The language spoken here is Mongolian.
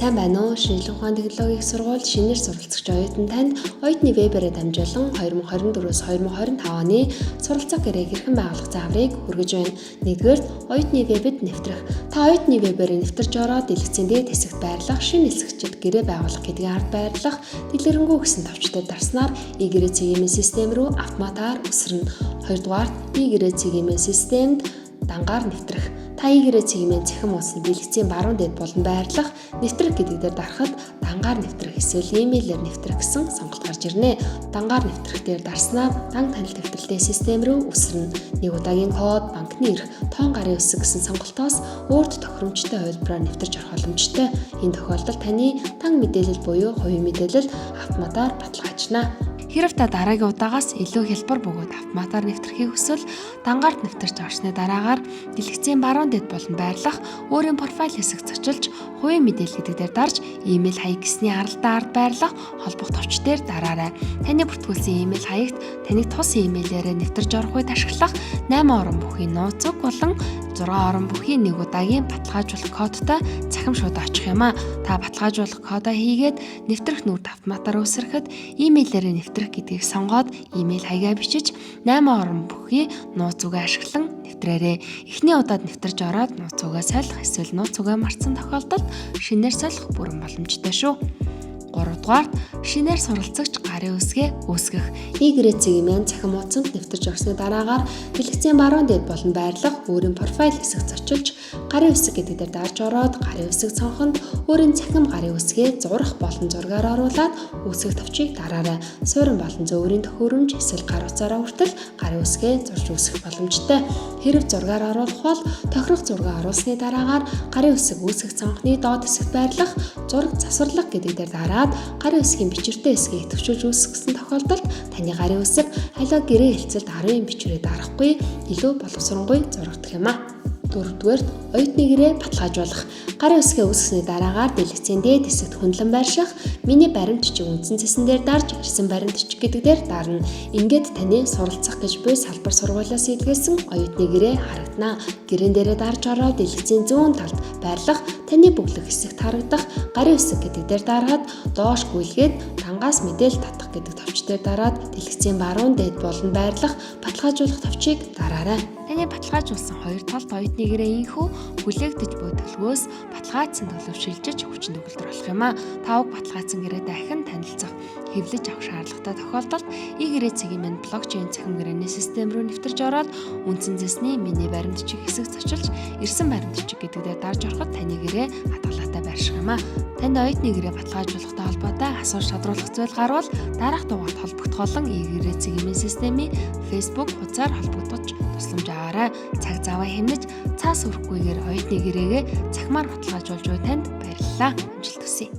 Сайн байна уу? Шинжлэх ухааны технологийн их сургууль шинээр суралцагч оюутан танд оюутны вебээр дамжуулан 2024-өөс 2025 оны суралцах гэрээг хэрхэн байгуулах зааврыг хүргэж байна. Нэгдүгээр, оюутны вебэд нэвтрэх. Та оюутны вебээр нэвтэрч ороод дэлгэцийн дээд хэсэгт байрлах шинэ нэлсэгчд гэрээ байгуулах гэдгийг ард байрлах дэлгэрэнгүй гэсэн товчтой дарснаар e-гэрээ цэгийн систем рүү автоматар өсрөнө. Хоёрдугаар, e-гэрээ цэгийн системд дангаар нэвтрэх. Та e-гэрээ цэгийн цахим уусан дэлгэцийн баруун дээд болон байрлах нэвтрэх гэдэг дээр дарахад дангаар нэвтрэх эсвэл имэйлээр нэвтрэх гэсэн сонголт гарч ирнэ. Дангаар нэвтрэх дээр дарснаа дан танил нэвтрэлтийн систем рүү өсрөнө. Нэг удаагийн код, банкны эрх, тоон гарын үсэг гэсэн сонголтоос өөрт тохиромжтой хувилбараар нэвтэрч орох боломжтой. Энэ тохиолдолд таны дан мэдээлэл буюу хувийн мэдээлэл автоматар баталгаажна. Хэрэв та дараагийн удаагаас илүү хялбар бөгөөд автоматар нэвтрэхийг хүсвэл дангаард нэвтэрч орсны дараагаар дэлгэцийн баруун дэд болон байрлах өөрийн профайл хэсэгт зочилж хувийн мэдээлэл гэдэг дээр дарж имэйл хаяг гэсний аралдаа ард байрлах холбох товч дээр дараарай. Таны бүртгүүлсэн имэйл хаягт таныг тус имэйлээрээ нэвтэрч орох үед ашиглах 8 орон бүхий нууц үг болон 6 орон бүхий нэг удаагийн баталгаажуулах кодтой цахим шууд очих юм а. Та баталгаажуулах кодоо хийгээд нэвтрэх нүрд автоматар өсөрөхөд имэйлээрээ нэвтрэх гэдгийг сонгоод имэйл хаягаа бичиж 8 орон бүхий нууц үгээ ашиглан нэвтрээрэй. Эхний удаад нэвтэрч ороод нууц үгээ солих эсвэл нууц үгээ мартсан тохиолдолд шинээр солих бүрэн боломжтой шүү. 3-дугаар, шинээр суралцагч гарын үсгээ үүсгэх. E-гэрээ цэгийн цахим ууцанд нэвтэрч орсны дараагаар дэлгэцийн баруун дээд болон байрлах өөрийн профайл хэсэгт зочилж гарын үсэг гэдэг дээр дарж ороод гарын үсэг цонхонд өөрийн цахим гарын үсгээ зурах болон зургаар оруулаад үүсгэх товчийг дараарай. Суурин болон зөөврийн төхөөрөмж эсвэл гар утсаараа хүртэл гарын үсгээ зурж үүсгэх боломжтой. Хэрэв зургаар оруулах бол тохирох зураг оруулсны дараагаар гарын үсэг үүсгэх цонхны доод хэсэгт байрлах зураг засварлах гэдэг дээр дараад гарын үсгийн бичвэртэй хэсгийг төвчүүлж үүсгэсэн тохиолдолд таны гарын үсэг халиваа гэрээ хэлцэлд 10-ын бичвэрээр дарахгүй илүү боловсронгүй зурагдах юм а. 4-дүгээр, оюутны гэрээ баталгаажуулах. Гарын үсгээ үүсгэсний дараагаар дэлгэцийн дээд хэсэгт хөндлөн байрших, миний баримт жижиг үндсэн цэсэн дээр дарж ирсэн баримт жижиг гэдэг дээр дарна. Ингээд таны суралцах гэж буй салбар сургуулиас илгээсэн оюутны гэрээ харагдана. Гэрээн дээрээ дарж ороод дэлгэцийн зүүн талд байрлах таны бүглэх хэсэгт харагдах гарын үсэг гэдэг дээр дараад доош гүйлгээд дангаас мэдээлэл татах гэдэг товч дээр дараад дэлгэцийн баруун дээд болон байрлах баталгаажуулах товчийг дараарай. Таны баталгаажуулсан хоёр талд оюутны гэрээ инхүү хүлээгдэж буй төлөвөөс баталгаажсан төлөв шилжиж хүчин төгөлдөр болох юм а. Та уг баталгаажсан гэрээ дахин танилцах, хэвлэж авах шаардлагатай тохиолдолд e-гэрээ цэгийн блокчейн цахим гэрээний систем рүү нэвтэрч ороод үндсэн зэсний миний баримт жижиг хэсэг зочилж ирсэн баримт жижиг гэдэг дээр дарж ороход таны гэрээ хадгалаатай байрших юм а. Танд оюутны гэрээ баталгаажуулахтай холбоотой асууж шаардруулах зүйл гарвал дараах дугаард холбогдох болон e-гэрээ цэгийн системийн Facebook хуудасаар холбогдож тусламж аваарай. Цаг зав хэмнэж цаас өрөхгүйгээр оюутны гэрээгээ цахимаар баталгаажуулж буй танд баярлалаа. Амжилт хүсье.